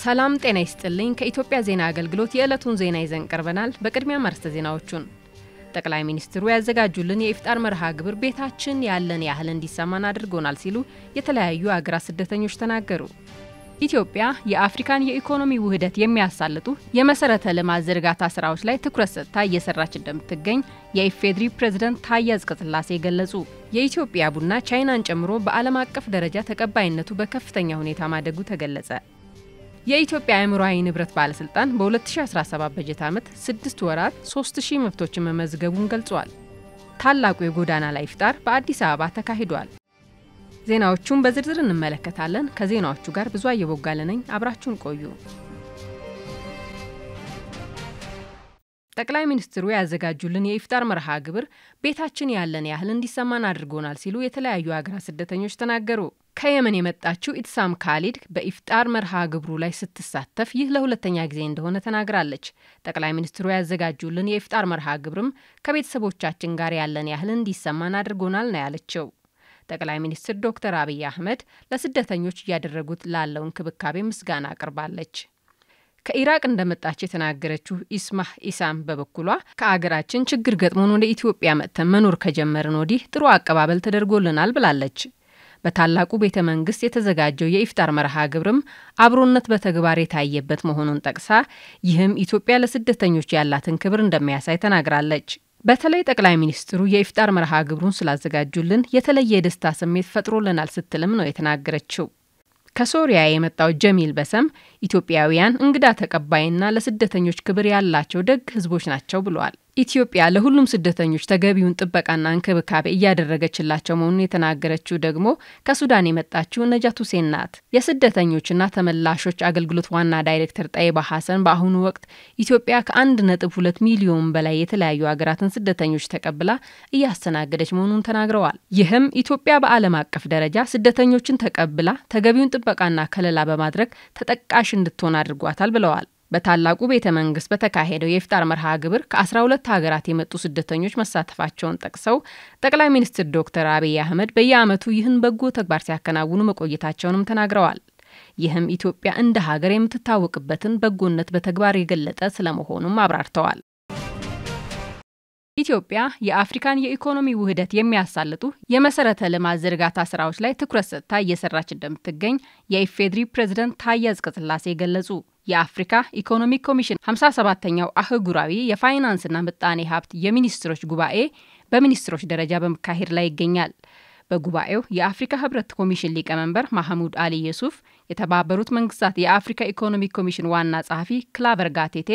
ሰላም ጤና ይስጥልኝ ከኢትዮጵያ ዜና አገልግሎት የዕለቱን ዜና ይዘን ቀርበናል። በቅድሚያ ማርስተ ዜናዎቹን ጠቅላይ ሚኒስትሩ ያዘጋጁልን የኢፍጣር መርሃ ግብር ቤታችን ያለን ያህል እንዲሰማን አድርጎናል ሲሉ የተለያዩ አገራት ስደተኞች ተናገሩ። ኢትዮጵያ የአፍሪካን የኢኮኖሚ ውህደት የሚያሳልጡ የመሰረተ ልማት ዝርጋታ ስራዎች ላይ ትኩረት ሰጥታ እየሰራች እንደምትገኝ የኢፌድሪ ፕሬዝዳንት ታዬ አጽቀሥላሴ ገለጹ። የኢትዮጵያ ቡና ቻይናን ጨምሮ በዓለም አቀፍ ደረጃ ተቀባይነቱ በከፍተኛ ሁኔታ ማደጉ ተገለጸ። የኢትዮጵያ አእምሯዊ ንብረት ባለስልጣን በ2017 በጀት ዓመት 6 ወራት 3000 መብቶችን መመዝገቡን ገልጿል። ታላቁ የጎዳና ላይ ኢፍጣር በአዲስ አበባ ተካሂዷል። ዜናዎቹን በዝርዝር እንመለከታለን። ከዜናዎቹ ጋር ብዙ አየቦጋለ ነኝ። አብራችሁን ቆዩ። ጠቅላይ ሚኒስትሩ ያዘጋጁልን የኢፍጣር መርሃ ግብር ቤታችን ያለን ያህል እንዲሰማን አድርጎናል ሲሉ የተለያዩ አገራት ስደተኞች ተናገሩ። ከየመን የመጣችው ኢትሳም ካሊድ በኢፍጣር መርሃ ግብሩ ላይ ስትሳተፍ ይህ ለሁለተኛ ጊዜ እንደሆነ ተናግራለች። ጠቅላይ ሚኒስትሩ ያዘጋጁልን የኢፍጣር መርሃ ግብርም ከቤተሰቦቻችን ጋር ያለን ያህል እንዲሰማን አድርጎናል ነው ያለችው። ጠቅላይ ሚኒስትር ዶክተር አብይ አህመድ ለስደተኞች እያደረጉት ላለው እንክብካቤ ምስጋና አቅርባለች። ከኢራቅ እንደመጣች የተናገረችው ኢስማህ ኢሳም በበኩሏ ከአገራችን ችግር ገጥሞን ወደ ኢትዮጵያ መጥተን መኖር ከጀመርን ወዲህ ጥሩ አቀባበል ተደርጎልናል ብላለች። በታላቁ ቤተ መንግስት የተዘጋጀው የኢፍጣር መርሃ ግብርም አብሮነት በተግባር የታየበት መሆኑን ጠቅሳ ይህም ኢትዮጵያ ለስደተኞች ያላትን ክብር እንደሚያሳይ ተናግራለች። በተለይ ጠቅላይ ሚኒስትሩ የኢፍጣር መርሃ ግብሩን ስላዘጋጁልን የተለየ የደስታ ስሜት ፈጥሮልናል ስትልም ነው የተናገረችው። ከሶሪያ የመጣው ጀሚል በሰም ኢትዮጵያውያን እንግዳ ተቀባይና ለስደተኞች ክብር ያላቸው ደግ ህዝቦች ናቸው ብለዋል። ኢትዮጵያ ለሁሉም ስደተኞች ተገቢውን ጥበቃና እንክብካቤ እያደረገችላቸው መሆኑን የተናገረችው ደግሞ ከሱዳን የመጣችው ነጃት ሁሴን ናት። የስደተኞችና ተመላሾች አገልግሎት ዋና ዳይሬክተር ጠይባ ሐሰን በአሁኑ ወቅት ኢትዮጵያ ከ1.2 ሚሊዮን በላይ የተለያዩ አገራትን ስደተኞች ተቀብላ እያስተናገደች መሆኑን ተናግረዋል። ይህም ኢትዮጵያ በዓለም አቀፍ ደረጃ ስደተኞችን ተቀብላ ተገቢውን ጥበቃና ከለላ በማድረግ ተጠቃሽ እንድትሆን አድርጓታል ብለዋል። በታላቁ ቤተ መንግስት በተካሄደው የኢፍጣር መርሃ ግብር ከ12 ሀገራት የመጡ ስደተኞች መሳተፋቸውን ጠቅሰው ጠቅላይ ሚኒስትር ዶክተር አብይ አህመድ በየዓመቱ ይህን በጎ ተግባር ሲያከናውኑ መቆየታቸውንም ተናግረዋል። ይህም ኢትዮጵያ እንደ ሀገር የምትታወቅበትን በጎነት በተግባር የገለጠ ስለመሆኑም አብራርተዋል። ኢትዮጵያ የአፍሪካን የኢኮኖሚ ውህደት የሚያሳልጡ የመሰረተ ልማት ዝርጋታ ስራዎች ላይ ትኩረት ሰጥታ እየሰራች እንደምትገኝ የኢፌድሪ ፕሬዝዳንት ታዬ አጽቀሥላሴ ገለጹ። የአፍሪካ ኢኮኖሚክ ኮሚሽን 57ኛው አህጉራዊ የፋይናንስና ምጣኔ ሀብት የሚኒስትሮች ጉባኤ በሚኒስትሮች ደረጃ በመካሄድ ላይ ይገኛል። በጉባኤው የአፍሪካ ህብረት ኮሚሽን ሊቀመንበር ማህሙድ አሊ ዩሱፍ፣ የተባበሩት መንግስታት የአፍሪካ ኢኮኖሚክ ኮሚሽን ዋና ጸሐፊ ክላቨር ጋቴቴ፣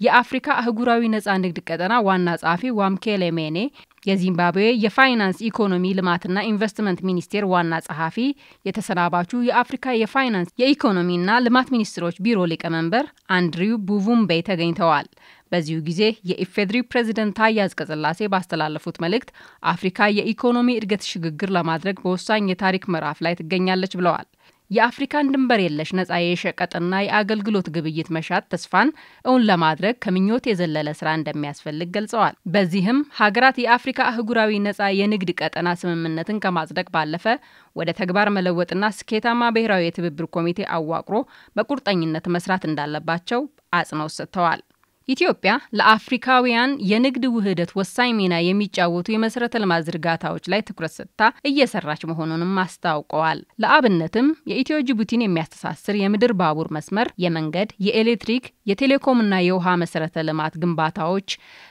የአፍሪካ አህጉራዊ ነጻ ንግድ ቀጠና ዋና ጸሐፊ ዋምኬሌ ሜኔ፣ የዚምባብዌ የፋይናንስ ኢኮኖሚ ልማትና ኢንቨስትመንት ሚኒስቴር ዋና ጸሐፊ፣ የተሰናባቹ የአፍሪካ የፋይናንስ የኢኮኖሚና ልማት ሚኒስትሮች ቢሮ ሊቀመንበር አንድሪው ቡቡምቤ ተገኝተዋል። በዚሁ ጊዜ የኢፌድሪ ፕሬዝዳንት ታዬ አጽቀሥላሴ ባስተላለፉት መልእክት አፍሪካ የኢኮኖሚ እድገት ሽግግር ለማድረግ በወሳኝ የታሪክ ምዕራፍ ላይ ትገኛለች ብለዋል። የአፍሪካን ድንበር የለሽ ነጻ የሸቀጥና የአገልግሎት ግብይት መሻት ተስፋን እውን ለማድረግ ከምኞት የዘለለ ስራ እንደሚያስፈልግ ገልጸዋል። በዚህም ሀገራት የአፍሪካ አህጉራዊ ነጻ የንግድ ቀጠና ስምምነትን ከማጽደቅ ባለፈ ወደ ተግባር መለወጥና ስኬታማ ብሔራዊ የትብብር ኮሚቴ አዋቅሮ በቁርጠኝነት መስራት እንዳለባቸው አጽንኦት ሰጥተዋል። ኢትዮጵያ ለአፍሪካውያን የንግድ ውህደት ወሳኝ ሚና የሚጫወቱ የመሰረተ ልማት ዝርጋታዎች ላይ ትኩረት ሰጥታ እየሰራች መሆኑንም አስታውቀዋል። ለአብነትም የኢትዮ ጅቡቲን የሚያስተሳስር የምድር ባቡር መስመር፣ የመንገድ፣ የኤሌክትሪክ፣ የቴሌኮምና የውሃ መሰረተ ልማት ግንባታዎች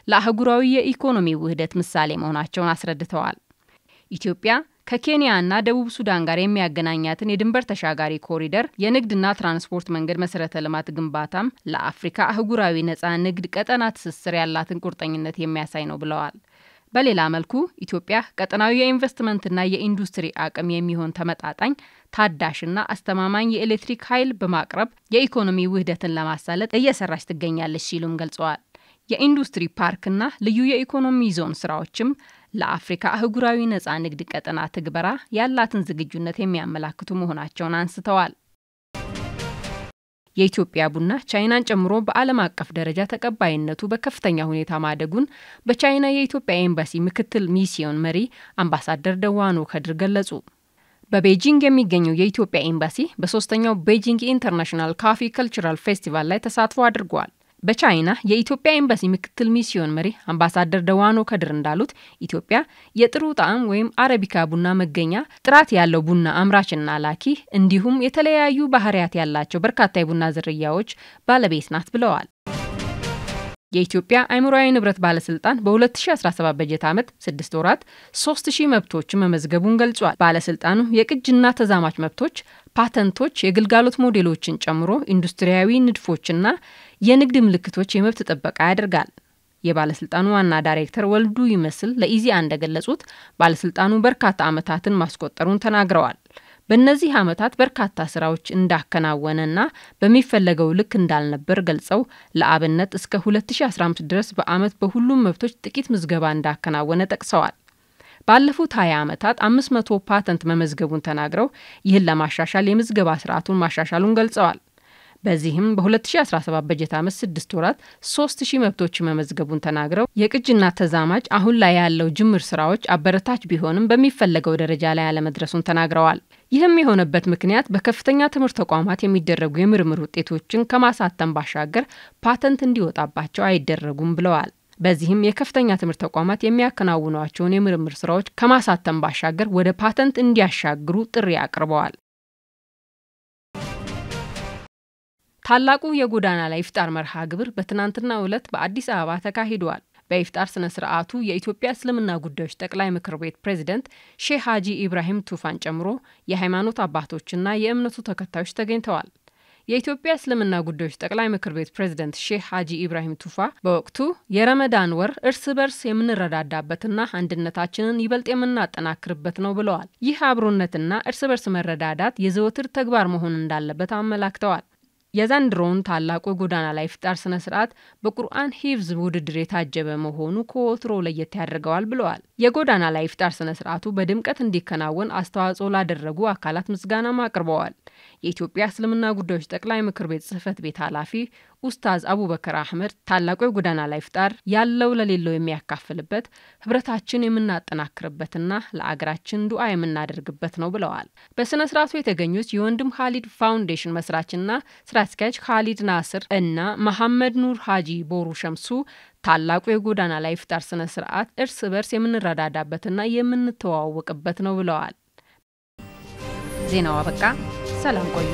ለአህጉራዊ የኢኮኖሚ ውህደት ምሳሌ መሆናቸውን አስረድተዋል። ኢትዮጵያ ከኬንያና ደቡብ ሱዳን ጋር የሚያገናኛትን የድንበር ተሻጋሪ ኮሪደር የንግድና ትራንስፖርት መንገድ መሰረተ ልማት ግንባታም ለአፍሪካ አህጉራዊ ነጻ ንግድ ቀጠና ትስስር ያላትን ቁርጠኝነት የሚያሳይ ነው ብለዋል። በሌላ መልኩ ኢትዮጵያ ቀጠናዊ የኢንቨስትመንትና የኢንዱስትሪ አቅም የሚሆን ተመጣጣኝ ታዳሽና አስተማማኝ የኤሌክትሪክ ኃይል በማቅረብ የኢኮኖሚ ውህደትን ለማሳለጥ እየሰራች ትገኛለች ሲሉም ገልጸዋል። የኢንዱስትሪ ፓርክና ልዩ የኢኮኖሚ ዞን ስራዎችም ለአፍሪካ አህጉራዊ ነጻ ንግድ ቀጠና ትግበራ ያላትን ዝግጁነት የሚያመላክቱ መሆናቸውን አንስተዋል። የኢትዮጵያ ቡና ቻይናን ጨምሮ በዓለም አቀፍ ደረጃ ተቀባይነቱ በከፍተኛ ሁኔታ ማደጉን በቻይና የኢትዮጵያ ኤምባሲ ምክትል ሚስዮን መሪ አምባሳደር ደዋኖ ከድር ገለጹ። በቤጂንግ የሚገኘው የኢትዮጵያ ኤምባሲ በሶስተኛው ቤጂንግ ኢንተርናሽናል ካፌ ካልቸራል ፌስቲቫል ላይ ተሳትፎ አድርጓል። በቻይና የኢትዮጵያ ኤምባሲ ምክትል ሚስዮን መሪ አምባሳደር ደዋኖ ከድር እንዳሉት ኢትዮጵያ የጥሩ ጣዕም ወይም አረቢካ ቡና መገኛ፣ ጥራት ያለው ቡና አምራችና ላኪ እንዲሁም የተለያዩ ባህሪያት ያላቸው በርካታ የቡና ዝርያዎች ባለቤት ናት ብለዋል። የኢትዮጵያ አእምሯዊ ንብረት ባለስልጣን በ2017 በጀት ዓመት 6 ወራት 3000 መብቶችን መመዝገቡን ገልጿል። ባለስልጣኑ የቅጅና ተዛማች መብቶች፣ ፓተንቶች፣ የግልጋሎት ሞዴሎችን ጨምሮ ኢንዱስትሪያዊ ንድፎችና የንግድ ምልክቶች የመብት ጥበቃ ያደርጋል። የባለስልጣኑ ዋና ዳይሬክተር ወልዱ ይመስል ለኢዜአ እንደገለጹት ባለስልጣኑ በርካታ ዓመታትን ማስቆጠሩን ተናግረዋል። በእነዚህ ዓመታት በርካታ ስራዎች እንዳከናወነና በሚፈለገው ልክ እንዳልነበር ገልጸው ለአብነት እስከ 2015 ድረስ በአመት በሁሉም መብቶች ጥቂት ምዝገባ እንዳከናወነ ጠቅሰዋል። ባለፉት 20 ዓመታት 500 ፓተንት መመዝገቡን ተናግረው ይህን ለማሻሻል የምዝገባ ስርዓቱን ማሻሻሉን ገልጸዋል። በዚህም በ2017 በጀት ዓመት 6 ወራት 3000 መብቶች መመዝገቡን ተናግረው የቅጅና ተዛማጅ አሁን ላይ ያለው ጅምር ስራዎች አበረታች ቢሆንም በሚፈለገው ደረጃ ላይ አለመድረሱን ተናግረዋል። ይህም የሆነበት ምክንያት በከፍተኛ ትምህርት ተቋማት የሚደረጉ የምርምር ውጤቶችን ከማሳተም ባሻገር ፓተንት እንዲወጣባቸው አይደረጉም ብለዋል። በዚህም የከፍተኛ ትምህርት ተቋማት የሚያከናውኗቸውን የምርምር ስራዎች ከማሳተም ባሻገር ወደ ፓተንት እንዲያሻግሩ ጥሪ አቅርበዋል። ታላቁ የጎዳና ላይ ኢፍጣር መርሃ ግብር በትናንትናው ዕለት በአዲስ አበባ ተካሂዷል። በኢፍጣር ስነ ስርዓቱ የኢትዮጵያ እስልምና ጉዳዮች ጠቅላይ ምክር ቤት ፕሬዝዳንት ሼህ ሀጂ ኢብራሂም ቱፋን ጨምሮ የሃይማኖት አባቶችና የእምነቱ ተከታዮች ተገኝተዋል። የኢትዮጵያ እስልምና ጉዳዮች ጠቅላይ ምክር ቤት ፕሬዝዳንት ሼህ ሀጂ ኢብራሂም ቱፋ በወቅቱ የረመዳን ወር እርስ በርስ የምንረዳዳበትና አንድነታችንን ይበልጥ የምናጠናክርበት ነው ብለዋል። ይህ አብሮነትና እርስ በርስ መረዳዳት የዘወትር ተግባር መሆን እንዳለበት አመላክተዋል። የዘንድሮውን ታላቁ የጎዳና ላይ ኢፍጣር ስነ ስርዓት በቁርአን ሂፍዝ ውድድር የታጀበ መሆኑ ከወትሮ ለየት ያደርገዋል ብለዋል። የጎዳና ላይ ኢፍጣር ስነ ስርዓቱ በድምቀት እንዲከናወን አስተዋጽኦ ላደረጉ አካላት ምስጋናም አቅርበዋል። የኢትዮጵያ እስልምና ጉዳዮች ጠቅላይ ምክር ቤት ጽህፈት ቤት ኃላፊ ኡስታዝ አቡበከር አህመድ ታላቁ የጎዳና ላይ ኢፍጣር ያለው ለሌለው የሚያካፍልበት፣ ህብረታችን የምናጠናክርበትና ለአገራችን ዱዓ የምናደርግበት ነው ብለዋል። በስነ ስርዓቱ የተገኙት የወንድም ኻሊድ ፋውንዴሽን መስራችና ስራ አስኪያጅ ኻሊድ ናስር እና መሐመድ ኑር ሀጂ ቦሩ ሸምሱ ታላቁ የጎዳና ላይ ኢፍጣር ስነ ስርዓት እርስ በርስ የምንረዳዳበትና የምንተዋወቅበት ነው ብለዋል። ዜናው አበቃ። ሰላም ቆዩ።